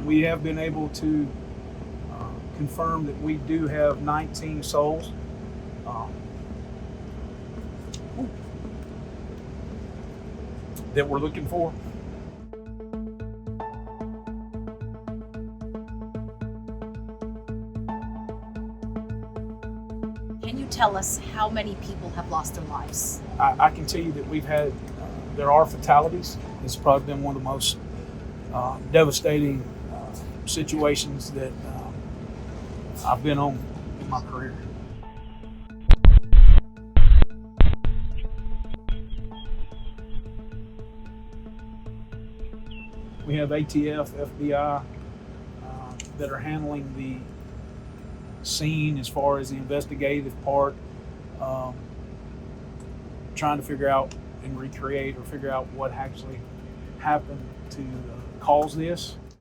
We have been able to confirm that we do have 19 souls. Um, that we're looking for. Can you tell us how many people have lost their lives? I can tell you that we've had, there are fatalities. It's probably been one of the most devastating situations that I've been on in my career. We have ATF, FBI that are handling the scene as far as the investigative part, trying to figure out and recreate or figure out what actually happened to cause this.